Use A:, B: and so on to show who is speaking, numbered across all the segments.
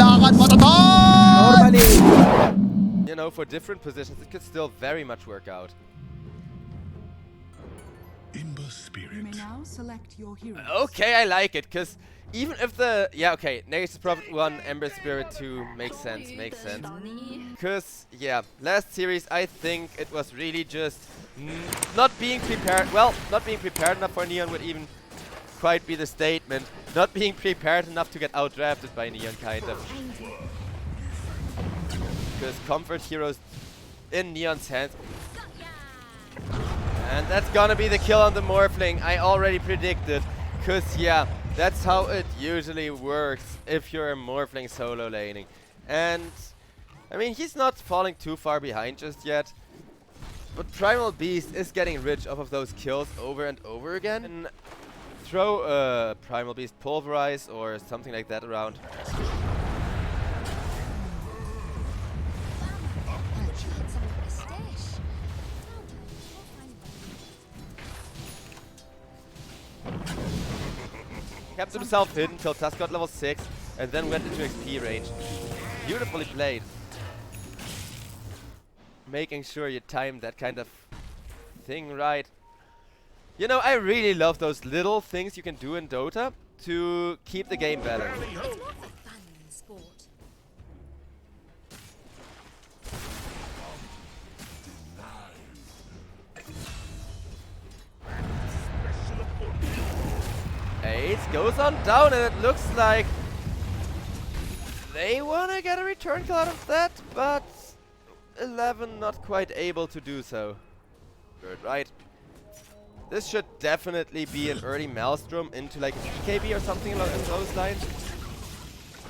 A: lakad matatag!
B: Normally,
C: You know, for different positions, it could still very much work out.
D: Ember Spirit.
E: You may now select your hero.
C: Okay, I like it, because even if the... Yeah, okay, Negative Prophet 1, Ember Spirit 2, makes sense, makes sense. Because, yeah, last series, I think it was really just not being prepared... Well, not being prepared enough for Neon would even quite be the statement. Not being prepared enough to get outdrafted by Neon, kind of. Because comfort heroes in Neon's hands. And that's gonna be the kill on the Morphling. I already predicted. Because, yeah, that's how it usually works if you're a Morphling solo laning. And, I mean, he's not falling too far behind just yet. But Primal Beast is getting rich off of those kills over and over again. And throw a Primal Beast Pulverize or something like that around. Kept himself hidden till Tusk got level 6 and then went into XP range. Beautifully played. Making sure you time that kind of thing right. You know, I really love those little things you can do in Dota to keep the game balanced.
F: It's more of a fun sport.
C: Ace goes on down, and it looks like they want to get a return kill out of that, but 11 not quite able to do so. Good, right? This should definitely be an early Maelstrom into like a BKB or something along those lines.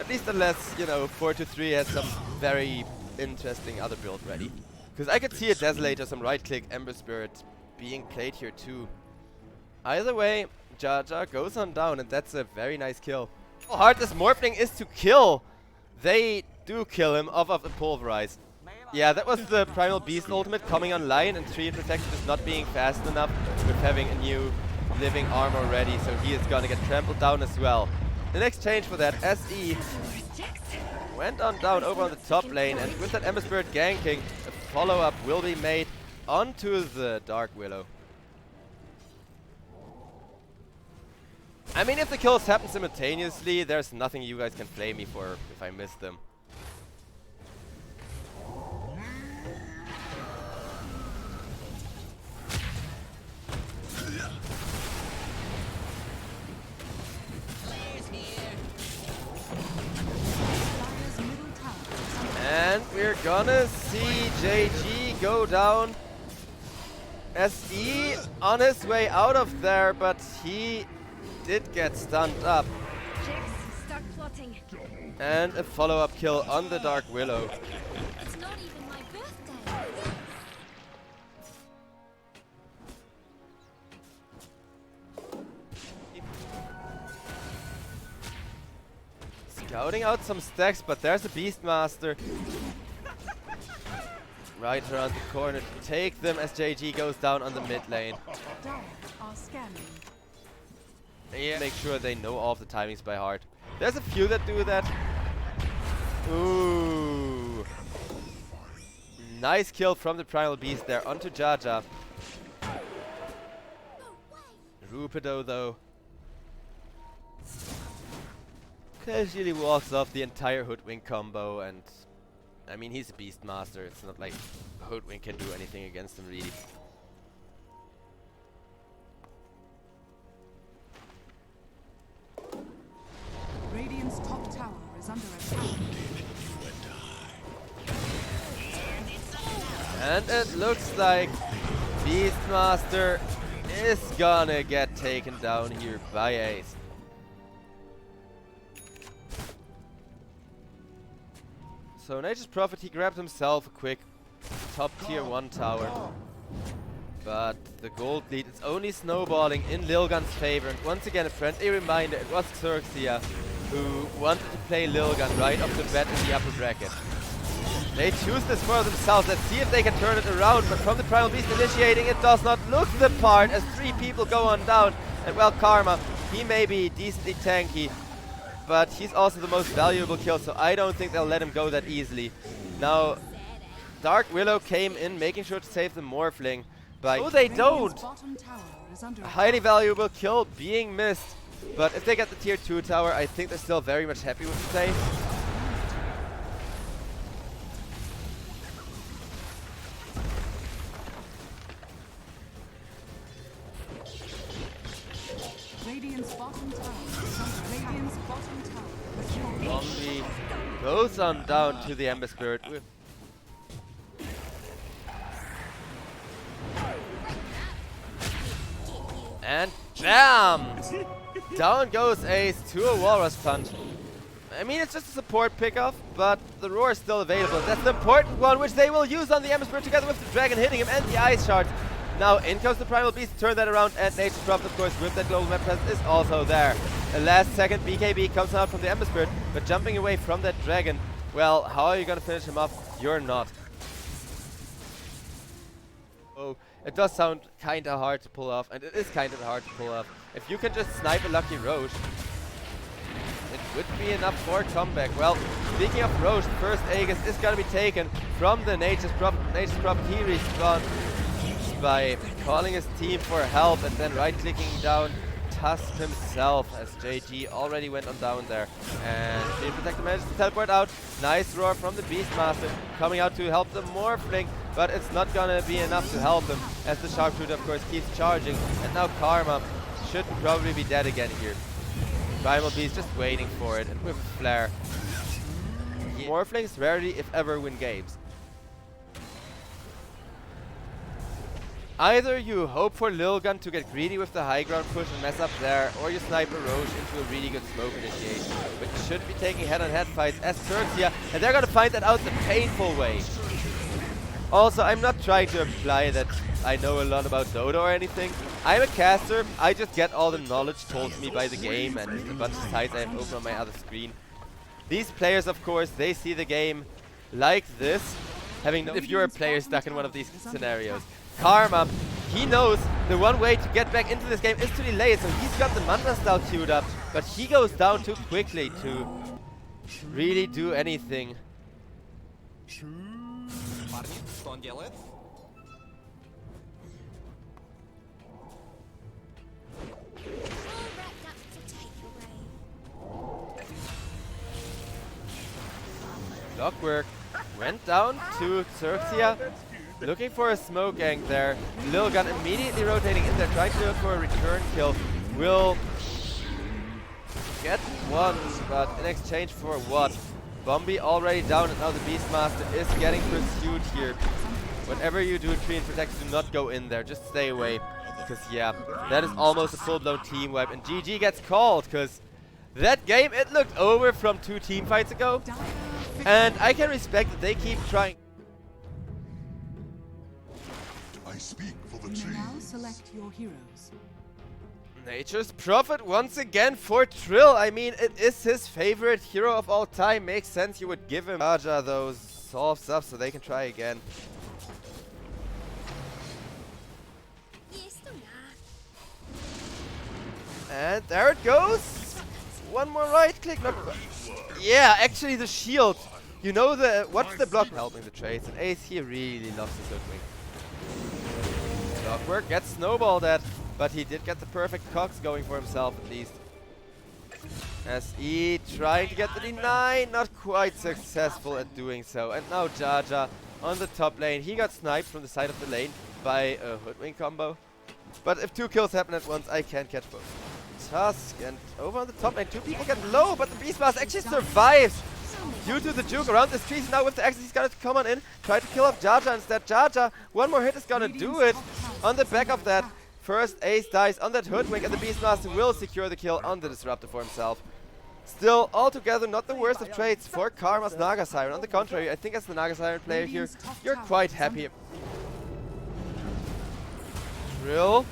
C: At least unless, you know, 4-3 has some very interesting other build ready. Because I could see a Desolator, some right-click Ember Spirit being played here too. Either way, Jaja goes on down, and that's a very nice kill. How hard this Morphling is to kill! They do kill him off of the Pulverize. Yeah, that was the Primal Beast ultimate coming online, and 3 protection just not being fast enough with having a new living armor ready, so he is gonna get trampled down as well. In exchange for that, SE went on down over on the top lane, and with that Ember Spirit ganking, a follow-up will be made onto the Dark Willow. I mean, if the kills happen simultaneously, there's nothing you guys can blame me for if I miss them. And we're gonna see JG go down. SE on his way out of there, but he did get stunned up.
F: Start plotting.
C: And a follow-up kill on the Dark Willow.
F: It's not even my birthday.
C: Scouting out some stacks, but there's a Beastmaster right around the corner to take them as JG goes down on the mid lane.
E: Are scanning.
C: Yeah, make sure they know all of the timings by heart. There's a few that do that. Ooh. Nice kill from the Primal Beast there onto Jaja. Rupido though casually walks off the entire Hoodwink combo, and I mean, he's a Beastmaster. It's not like Hoodwink can do anything against him really.
E: Radiant's top tower is under attack.
C: And it looks like Beastmaster is gonna get taken down here by Ace. So Nature's Prophet, he grabbed himself a quick top tier 1 tower. But the gold lead is only snowballing in Lilgun's favor. And once again, a friendly reminder, it was XERXIA who wanted to play Lilgun right off the bat in the upper bracket. They choose this for themselves. Let's see if they can turn it around. But from the Primal Beast initiating, it does not look the part as 3 people go on down. And well, Karma, he may be decently tanky, but he's also the most valuable kill, so I don't think they'll let him go that easily. Now, Dark Willow came in, making sure to save the Morphling. But no, they don't!
E: Bottom tower is under
C: A highly
E: attack.
C: valuable kill being missed. But if they get the tier 2 tower, I think they're still very much happy with the play.
E: Radiant's bottom tower is under attack. Radiant's bottom tower is
C: Zombie goes on down to the Ember Spirit. And BAM! Down goes Ace to a Walrus Punch. I mean, it's just a support pickoff, but the Roar is still available. That's the important one, which they will use on the Ember Spirit together with the Dragon hitting him and the Ice Shards. Now in comes the Primal Beast, turn that around, and Nature's Prophet, of course, with that global map presence is also there. A last second BKB comes out from the Ember Spirit, but jumping away from that Dragon, well, how are you gonna finish him off? You're not. Oh, it does sound kinda hard to pull off, and it is kinda hard to pull off. If you can just snipe a Lucky Roche, it would be enough for a comeback. Well, speaking of Roche, the first Aegis is gonna be taken from the Nature's Prophet. Nature's Prophet, he respawned by calling his team for help and then right-clicking down Tusk himself, as JG already went on down there. And Fiend Protector manages to teleport out. Nice roar from the Beastmaster, coming out to help the Morphling, but it's not gonna be enough to help him, as the Sharpshooter, of course, keeps charging. And now Karma should probably be dead again here. Primal Beast just waiting for it, and with a flare. Morphlings rarely, if ever, win games. Either you hope for Lilgun to get greedy with the high ground push and mess up there, or you snipe a Roche into a really good smoke initiation, which should be taking head-on-head fights as XERXIA, and they're gonna find that out the painful way. Also, I'm not trying to imply that I know a lot about Dota or anything. I'm a caster, I just get all the knowledge told to me by the game and a bunch of sites I have open on my other screen. These players, of course, they see the game like this, having no if you're a player stuck in one of these scenarios. Karma, he knows the one way to get back into this game is to delay it, so he's got the Mantra style queued up, but he goes down too quickly to really do anything.
A: Парни, что он делает?
F: All wrapped up to take away.
C: Clockwork went down to XERXIA, looking for a smoke gank there. Lilgun immediately rotating in there, trying to look for a return kill. Will get one, but in exchange for what? Bombi already down, and now the Beastmaster is getting pursued here. Whenever you do Fiend Protect, do not go in there, just stay away. Because yeah, that is almost a full-blown team wipe, and GG gets called, because that game, it looked over from 2 team fights ago. And I can respect that they keep trying.
B: I speak for the
E: You may now
B: trees.
E: select your heroes.
C: Nature's Prophet once again for Trill. I mean, it is his favorite hero of all time. Makes sense you would give him Raja those solves up so they can try again.
F: Yes, do not.
C: And there it goes. One more right click. Not yeah, actually the shield. You know what's the block helping the trades, and Ace here really loves his hoodwink. Clockwork gets snowballed at, but he did get the perfect cogs going for himself at least. SE trying to get the deny, not quite successful at doing so. And now Jaja on the top lane. He got sniped from the side of the lane by a hoodwink combo. But if 2 kills happen at once, I can't catch both. Tusk, and over on the top lane, 2 people get low, but the Beastmaster actually survives due to the juke around this tree. So now with the axes, he's gonna come on in, try to kill off Jaja instead. Jaja, one more hit is gonna do it. On the back of that, first Ace dies on that hoodwink, and the Beastmaster will secure the kill on the Disruptor for himself. Still, altogether, not the worst of trades for Karma's Naga Siren. On the contrary, I think as the Naga Siren player here, you're quite happy. Drill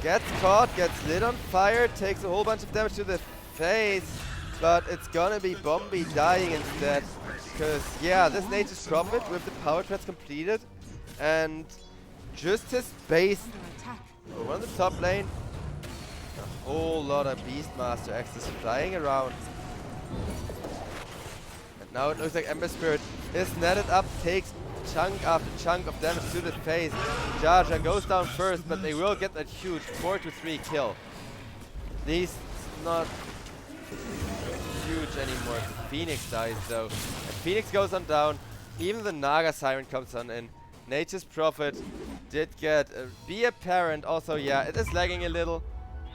C: gets caught, gets lit on fire, takes a whole bunch of damage to the face, but it's gonna be Bombi dying instead. Because, yeah, this Nature's Prophet with the power threads completed, and just his base
E: Under attack.
C: over on the top lane. whole lot of Beastmaster axes flying around. And now it looks like Ember Spirit is netted up, takes chunk after chunk of damage to the face. Jar Jar goes down first, but they will get that huge 4-3 kill. At least not huge anymore. Phoenix dies though. And Phoenix goes on down. Even the Naga Siren comes on in. Nature's Prophet did get be apparent. Also, yeah, it is lagging a little.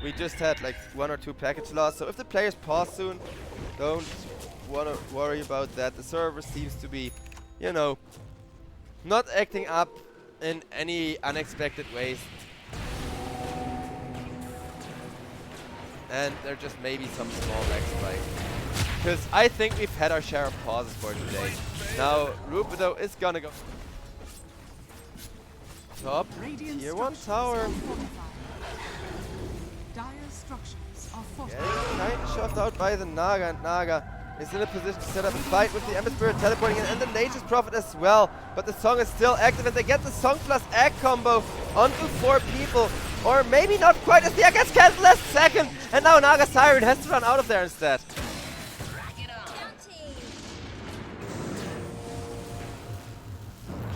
C: We just had like 1 or 2 package loss. So if the players pause soon, don't worry about that. The server seems to be, you know, not acting up in any unexpected ways. And there just may be some small lag spike. Because I think we've had our share of pauses for today. Now, Rubido is gonna go top tier 1 tower.
E: Dire structures are
C: Getting
E: fortified.
C: kind of shoved out by the Naga, and Naga is in a position to set up a fight with the Ember Spirit teleporting in, and the Nature's Prophet as well. But the song is still active, and they get the song plus egg combo onto 4 people. Or maybe not quite, as the egg gets cancelled last second. And now Naga Siren has to run out of there instead.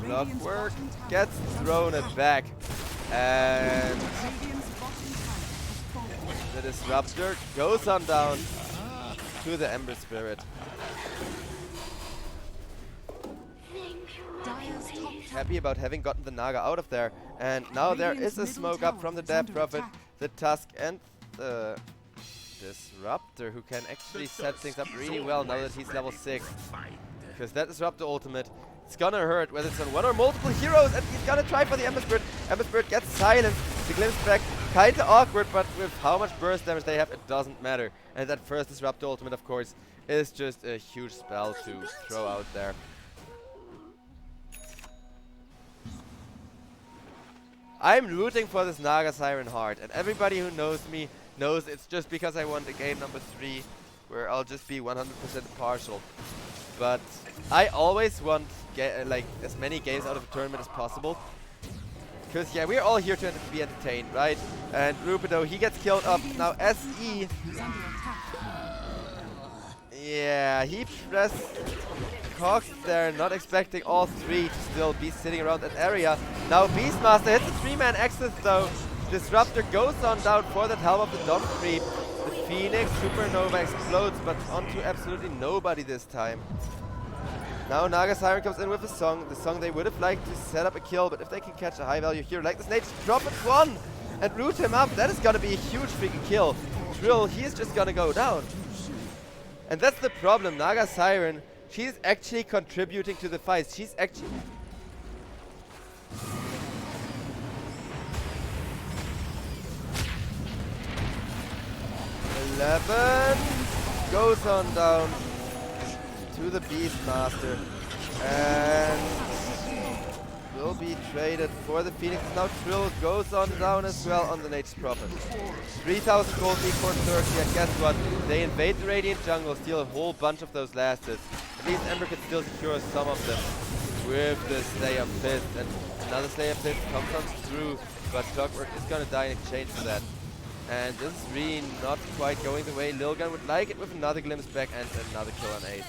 C: Clockwork gets thrown it back. And
E: Radiant's bottom tower has fallen.
C: the Disruptor goes on down to the Ember Spirit.
E: Dire's top tower
C: Happy about having gotten the Naga out of there. And now there is a smoke up from the Death Prophet, the Tusk, and the Disruptor, who can actually set things up really well now that he's level 6. Because that Disruptor ultimate, it's gonna hurt whether it's on one or multiple heroes, and he's gonna try for the Ember Spirit. Ember Spirit gets silenced. The glimpse back, kinda awkward, but with how much burst damage they have, it doesn't matter. And that first Disruptor ultimate, of course, is just a huge spell to throw out there. I'm rooting for this Naga Siren hard, and everybody who knows me knows it's just because I want a game number 3 where I'll just be 100% partial. But I always want like as many games out of a tournament as possible. Because yeah, we're all here to be entertained, right? And Rubido, he gets killed off. Now SE,
E: is under attack.
C: yeah, he pressed Cox there, not expecting all 3 to still be sitting around that area. Now Beastmaster hits a 3-man axis though. Disruptor goes on down for that Helm of the Dom creep. The Phoenix Supernova explodes, but onto absolutely nobody this time. Now Naga Siren comes in with a song. The song they would have liked to set up a kill, but if they can catch a high value here, like this Nature's Prophet 1 and root him up, that is gonna be a huge freaking kill. Drill, he is just gonna go down. And that's the problem. Naga Siren, she's actually contributing to the fight. She's actually... goes on down to the Beastmaster and will be traded for the Phoenix. Now Trill goes on down as well on the Nature's Prophet. 3,000 gold lead for XERXIA, and guess what? They invade the Radiant jungle, steal a whole bunch of those lasters. At least Ember can still secure some of them with the Slayer Fist, and another Slayer Fist comes on through, but Clockwork is gonna die in exchange for that. And this is really not quite going the way Lilgun would like it, with another glimpse back and another kill on Ace.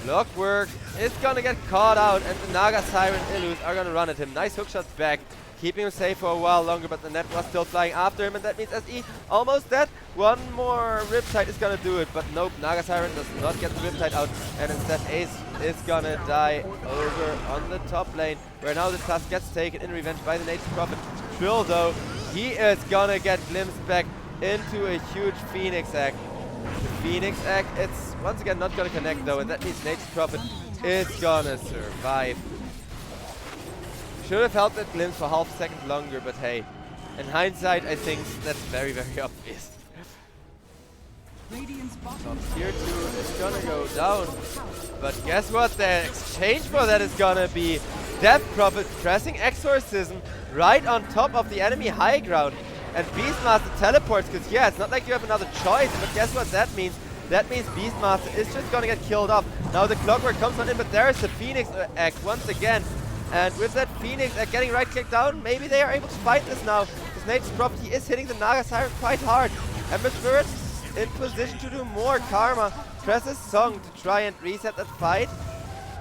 C: Clockwork is gonna get caught out, and the Naga Siren Illus are gonna run at him. Nice hook shots back, keeping him safe for a while longer, but the net was still flying after him, and that means SE almost dead. One more Riptide is gonna do it, but nope, Naga Siren does not get the Riptide out, and instead Ace is gonna die over on the top lane, where now the Tusk gets taken in revenge by the Nature's Prophet. Trill though, he is gonna get glimpsed back into a huge Phoenix Egg. The Phoenix Egg, it's once again not gonna connect though, and that means Nature's Prophet is gonna survive. Should have held that glimpse for half a second longer, but hey, in hindsight, I think that's very, very obvious.
E: Radiant's bottom
C: Tier 2 is gonna go down, but guess what? The exchange for that is gonna be Death Prophet pressing Exorcism right on top of the enemy high ground. And Beastmaster teleports, because yeah, it's not like you have another choice, but guess what that means? That means Beastmaster is just gonna get killed off. Now the Clockwork comes on in, but there's the Phoenix egg once again. And with that Phoenix egg getting right-clicked down, maybe they are able to fight this now. Because Nature's Property is hitting the Naga Siren quite hard. Ember Spirit in position to do more. Karma presses Song to try and reset that fight.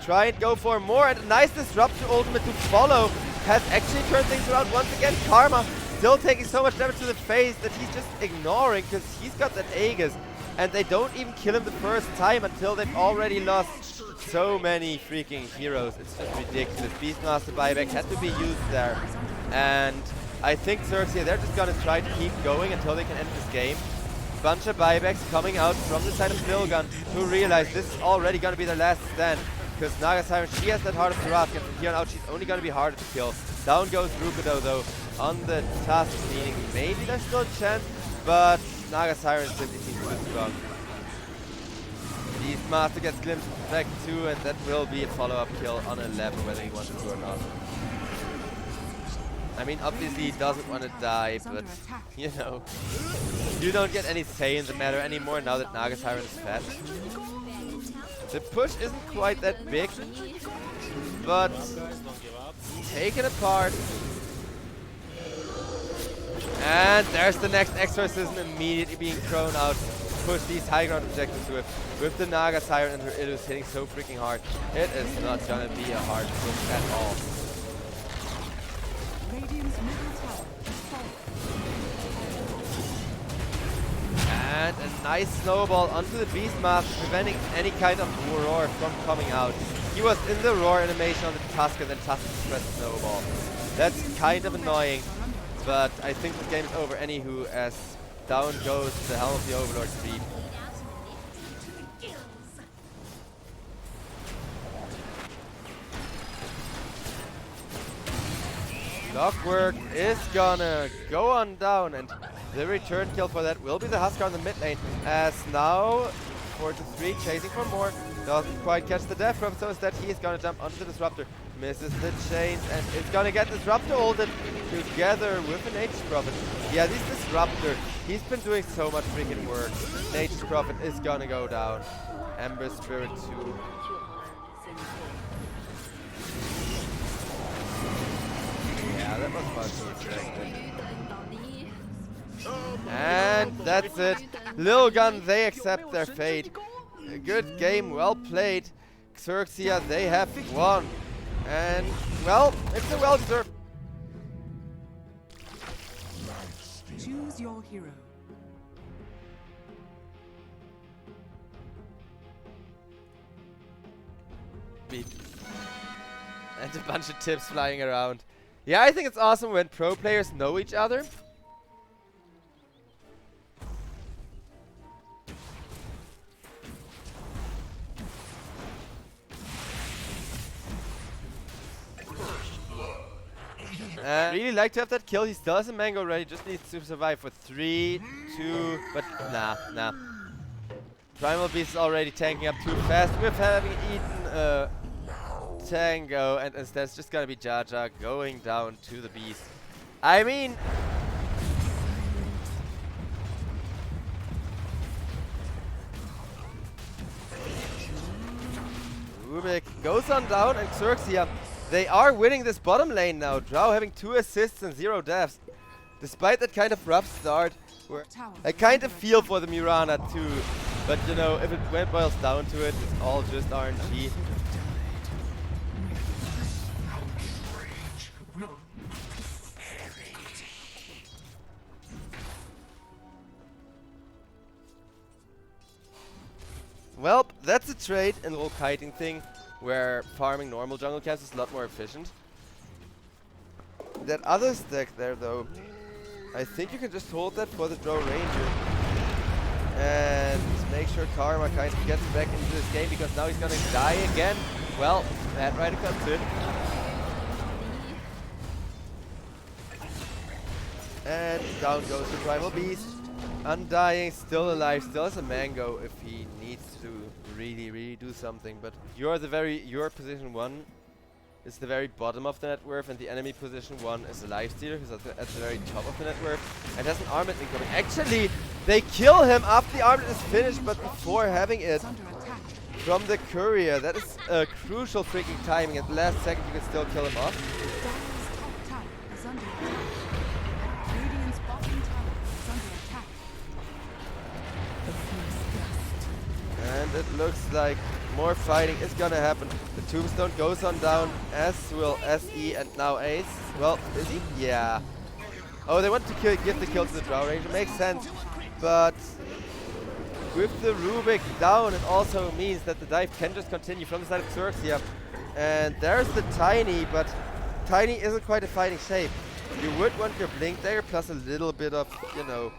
C: Try and go for more, and a nice Disruptor ultimate to follow has actually turned things around once again. Karma still taking so much damage to the face that he's just ignoring because he's got that Aegis. And they don't even kill him the first time until they've already lost so many freaking heroes. It's just ridiculous. Beastmaster buyback had to be used there. And I think XERXIA, they're just gonna try to keep going until they can end this game. Bunch of buybacks coming out from the side of Lilgun who realize this is already gonna be their last stand. Because Naga Siren, she has that Heart of Taras, and from here on out she's only gonna be harder to kill. Down goes Rukudo though on the task, meaning maybe there's still a chance, but Naga Siren simply seems too strong. Beastmaster gets glimpsed back too, and that will be a follow-up kill on 11, whether he wants to or not. I mean, obviously he doesn't want to die, but you know, you don't get any say in the matter anymore now that Naga Siren is fat. The push isn't quite that big, but taken apart. And there's the next Exorcism immediately being thrown out. Push these high ground objectives with the Naga Siren and her Illus hitting so freaking hard. It is not gonna be a hard push at all.
E: Radiant's middle tower is falling.
C: And a nice snowball onto the Beastmaster, preventing any kind of roar from coming out. He was in the roar animation on the Tusk, and then Tusk pressed snowball. That's kind of annoying, but I think the game is over anywho, as down goes the Helm of the Overlord creep. Clockwork is gonna go on down, and the return kill for that will be the Huskar in the mid lane, as now 4-3 chasing for more. Doesn't quite catch the death drop, so instead he is gonna jump onto the Disruptor. Misses the chains and is gonna get Disruptor ulted together with a Nature's Prophet. Yeah, this Disruptor, he's been doing so much freaking work. Nature's Prophet is gonna go down. Ember Spirit too. Yeah, that was much expected. And that's it. Lilgun, they accept their fate. A good game, well played. XERXIA, they have won. And, well, it's a well-deserved.
E: Choose your hero.
C: And a bunch of tips flying around. Yeah, I think it's awesome when pro players know each other. Really like to have that kill. He still has a mango ready, just needs to survive for 3, 2, but nah. Primal Beast is already tanking up too fast with having eaten Tango, and instead it's just gonna be Jaja going down to the Beast. I mean, Rubik goes on down, and XERXIA, they are winning this bottom lane now. Drow having 2 assists and 0 deaths. Despite that kind of rough start, where I kind of feel for the Mirana too. But you know, if it boils down to it, it's all just RNG. Well, that's a trade in the whole kiting thing, where farming normal jungle camps is a lot more efficient. That other stack there though, I think you can just hold that for the Drow Ranger. And make sure Karma kind of gets back into this game, because now he's gonna die again. Well, that Rider comes in. And down goes the Primal Beast. Undying, still alive, still has a mango if he needs to really do something. But you're position 1 is the very bottom of the net worth, and the enemy position 1 is the lifestealer, who's at the very top of the net worth, and has an armlet incoming. Actually, they kill him after the armlet is finished, but before having it
E: Is under attack.
C: from the courier. That is a crucial freaking timing. At the last second, you can still kill him off.
E: Dire's top tower is under attack. Radiant's bottom tower is under attack.
C: And it looks like more fighting is gonna happen. The tombstone goes on down, as will SE and now Ace. Well, is he? Yeah. Oh, they want to give the kill to the Drow Ranger. Makes sense. But with the Rubik down, it also means that the dive can just continue from the side of XERXIA. And there's the Tiny, but Tiny isn't quite a fighting shape. You would want your Blink there, plus a little bit of, you know,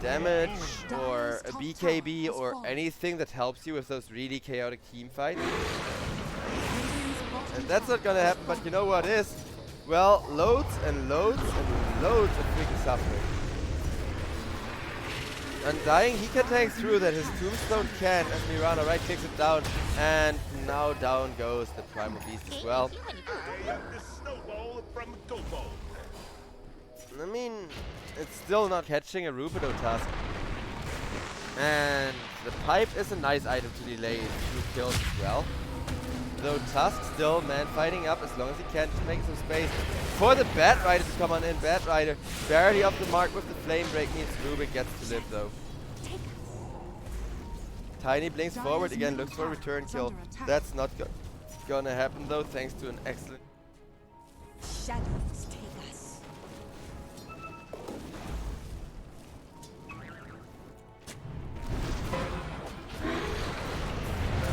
C: damage or a BKB or anything that helps you with those really chaotic team fights. And that's not gonna happen, but you know what is? Well, loads and loads and loads of freaking suffering. Undying, he can take through that, his tombstone can, as Mirana right kicks it down, and now down goes the Primal Beast as well. I mean, it's still not catching a Rubido task. And the pipe is a nice item to delay 2 kills as well. Though Tusk still man-fighting up as long as he can, just making some space for the Bat Rider to come on in. Bat Rider barely off the mark with the Flame Break, means Rubik gets to live though. Tiny blinks forward again, looks for a return kill. That's not gonna happen though, thanks to an excellent...
F: Shadows take us.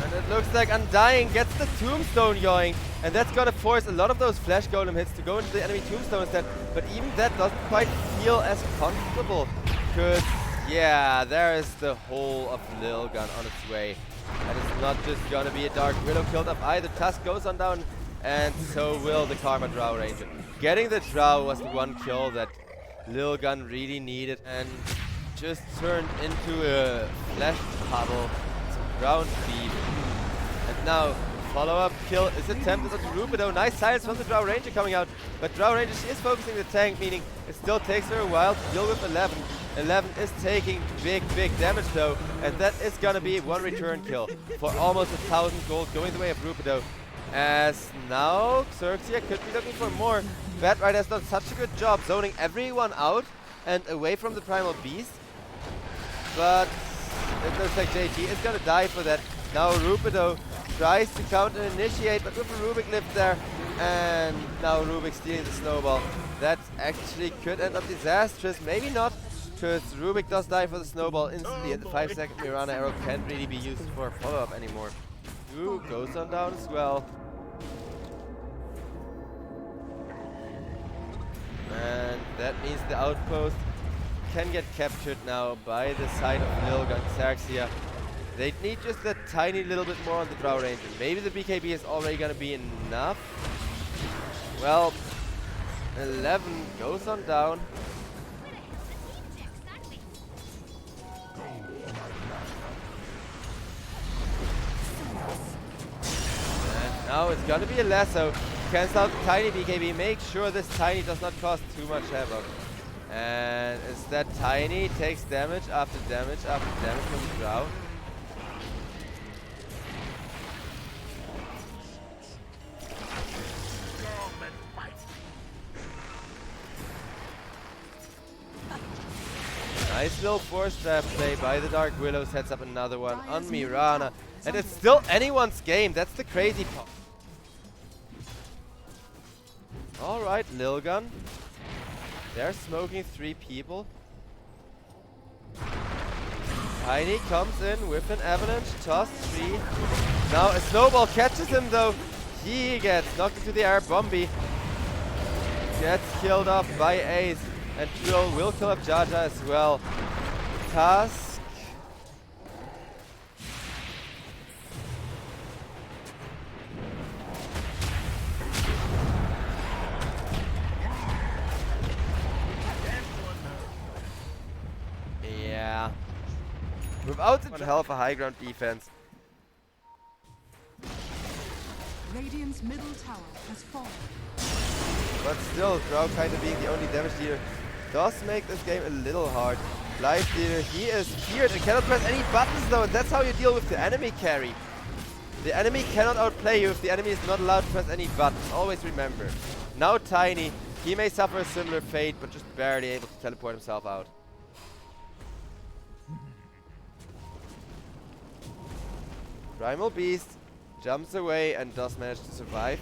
C: And it looks like Undying gets the Tombstone going, and that's gonna force a lot of those Flash Golem hits to go into the enemy Tombstone instead. But even that doesn't quite feel as comfortable, because yeah, there is the whole of Lilgun on its way. And it's not just gonna be a Dark Widow killed up either. Tusk goes on down, and so will the Karma Drow Ranger. Getting the Drow was the one kill that Lilgun really needed, and just turned into a flesh puddle, some ground beef. And now, follow-up kill is attempted on the Rubido. Nice silence from the Drow Ranger coming out, but Drow Ranger, she is focusing the tank, meaning it still takes her a while to deal with 11. 11 is taking big damage though, and that is gonna be one return kill for almost 1,000 gold going the way of Rubido. As now, XERXIA could be looking for more. Bat Rider has done such a good job zoning everyone out and away from the Primal Beast. But it looks like JT is gonna die for that. Now Rubido tries to counter initiate, but with a Rubik lift there. And now Rubik stealing the snowball. That actually could end up disastrous. Maybe not, because Rubik does die for the snowball instantly, and the 5-second Mirana arrow can't really be used for follow-up anymore. Ooh, goes on down as well. And that means the outpost can get captured now by the side of Lilgun XERXIA. They need just that tiny little bit more on the Drow Ranger. Maybe the BKB is already gonna be enough. Well, 11 goes on down. And now it's gonna be a lasso. Cancel out the tiny BKB. Make sure this tiny does not cause too much havoc. And instead tiny takes damage after damage after damage from the Drow. Nice little force trap play by the Dark Willow, sets up another one on Mirana. And it's still anyone's game, that's the crazy part. Alright, Lilgun. They're smoking 3 people. Tiny comes in with an avalanche, toss 3. Now a snowball catches him though. He gets knocked into the air, Bombi gets killed off by Ace. And Trill will kill up Jaja as well. Tusk. Yeah. Without one hell of a high ground defense.
E: Radiant's middle tower has fallen.
C: But still, Drow kind of being the only damage dealer does make this game a little hard. Lifestealer, he is feared and cannot press any buttons though, and that's how you deal with the enemy carry. The enemy cannot outplay you if the enemy is not allowed to press any buttons. Always remember. Now Tiny, he may suffer a similar fate, but just barely able to teleport himself out. Primal Beast jumps away and does manage to survive.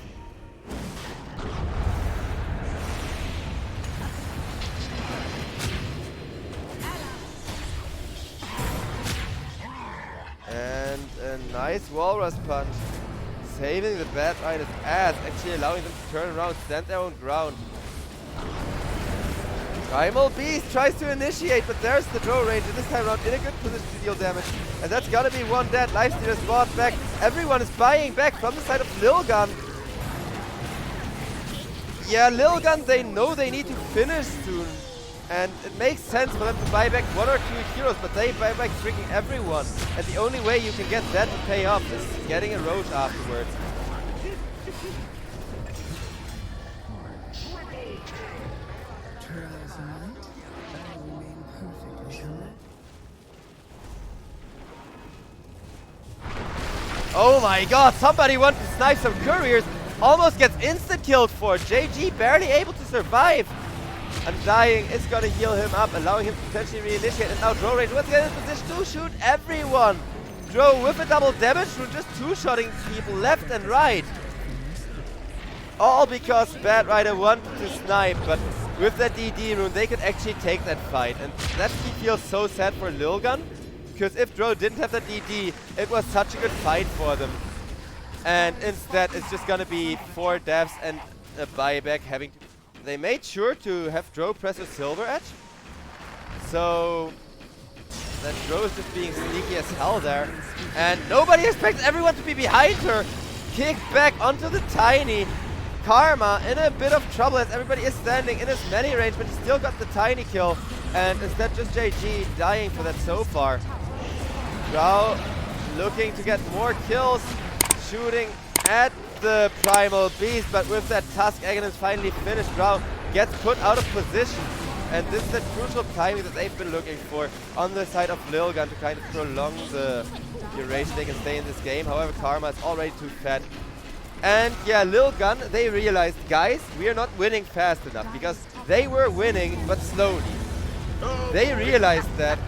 C: And a nice Walrus Punch, saving the Bad Rider's ass, actually allowing them to turn around, stand their own ground. Primal Beast tries to initiate, but there's the Drow Ranger this time around in a good position to deal damage. And that's gotta be one dead. Lifestealer's bought back. Everyone is buying back from the side of Lilgun. Yeah, Lilgun, they know they need to finish soon. And it makes sense for them to buy back 1 or 2 heroes, but they buy back freaking everyone. And the only way you can get that to pay off is getting a Roche afterwards. Oh my god, somebody wants to snipe some couriers. Almost gets instant-killed for JG, barely able to survive. Undying is gonna heal him up, allowing him to potentially reinitiate. And now Drow Ranger, what's getting in position to shoot everyone. Drow with a double damage through just two-shotting people left and right. All because Bad Rider wanted to snipe, but with that DD rune, they could actually take that fight. And that feels so sad for Lilgun, because if Drow didn't have that DD, it was such a good fight for them. And instead, it's just gonna be 4 deaths and a buyback having to... They made sure to have Drow press a Silver Edge, so that Drow is just being sneaky as hell there. And nobody expects everyone to be behind her. Kicked back onto the Tiny. Karma in a bit of trouble as everybody is standing in his melee range, but he still got the Tiny kill. And instead just JG dying for that so far. Drow looking to get more kills, shooting at the Primal Beast, but with that Tusk Agonist finally finished, Drow gets put out of position. And this is the crucial timing that they've been looking for on the side of Lilgun to kind of prolong the duration they can stay in this game. However, Karma is already too fat. And yeah, Lilgun, they realized, guys, we are not winning fast enough, because they were winning, but slowly. They realized that.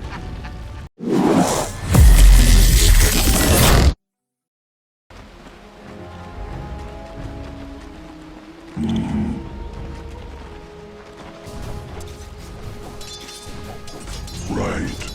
B: Right.